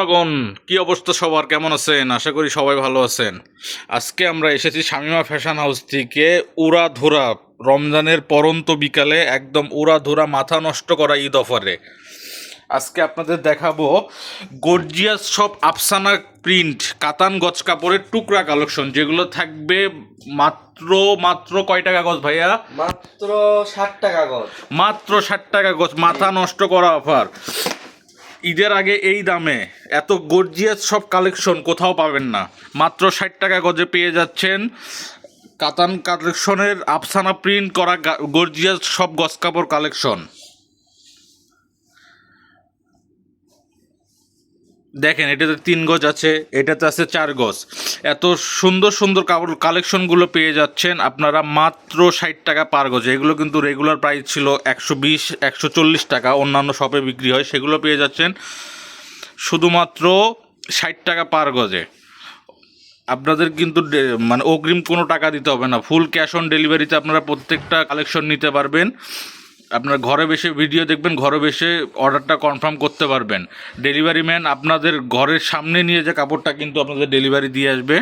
জনগণ কি অবস্থা সবার, কেমন আছেন? আশা করি সবাই ভালো আছেন। আজকে আমরা এসেছি শামিমা ফ্যাশন হাউস থেকে উড়াধুরা রমজানের পরন্ত বিকালে একদম উড়াধুরা মাথা নষ্ট করা ঈদ অফারে আজকে আপনাদের দেখাবো গর্জিয়াস সব আফসানা প্রিন্ট কাতান গজ কাপড়ের টুকরা কালেকশন, যেগুলো থাকবে মাত্র মাত্র কয় টাকা গজ ভাইয়া? মাত্র 60 টাকা গজ। মাত্র 60 টাকা গজ, মাথা নষ্ট করা অফার। ঈদের আগে এই দামে এত গর্জিয়াস সব কালেকশন কোথাও পাবেন না। মাত্র 60 টাকা গজে পেয়ে যাচ্ছেন কাতান কালেকশনের আফসানা প্রিন্ট করা গর্জিয়াস সব গজ কাপড় কালেকশন। দেখেন, এটাতে 3 গজ আছে, এটাতে আছে 4 গজ। এত সুন্দর সুন্দর কাপড় কালেকশনগুলো পেয়ে যাচ্ছেন আপনারা মাত্র 60 টাকা পার গজে। এগুলো কিন্তু রেগুলার প্রাইস ছিল 120-140 টাকা, অন্যান্য শপে বিক্রি হয়। সেগুলো পেয়ে যাচ্ছেন শুধুমাত্র 60 টাকা পার গজে। আপনাদের কিন্তু মানে অগ্রিম কোনো টাকা দিতে হবে না, ফুল ক্যাশ অন ডেলিভারিতে আপনারা প্রত্যেকটা কালেকশন নিতে পারবেন। আপনার ঘরে বসে ভিডিও দেখবেন, ঘরে বসে অর্ডারটা কনফার্ম করতে পারবেন। ডেলিভারি ম্যান আপনাদের ঘরের সামনে নিয়ে যে কাপড়টা কিন্তু আপনাদের ডেলিভারি দিয়ে আসবে।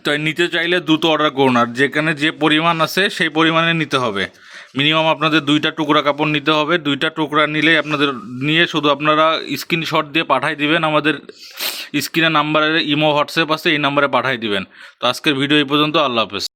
তো নিতে চাইলে দ্রুত অর্ডার করুন, আর যেখানে যে পরিমাণ আছে সেই পরিমাণে নিতে হবে। মিনিমাম আপনাদের 2টা টুকরা কাপড় নিতে হবে। 2টা টুকরা নিলেই আপনাদের নিয়ে শুধু আপনারা স্ক্রিনশট দিয়ে পাঠাই দিবেন। আমাদের স্ক্রিনে নাম্বারে ইমো হোয়াটসঅ্যাপ আছে, এই নাম্বারে পাঠাই দিবেন। তো আজকের ভিডিও এই পর্যন্ত। আল্লাহ হাফেজ।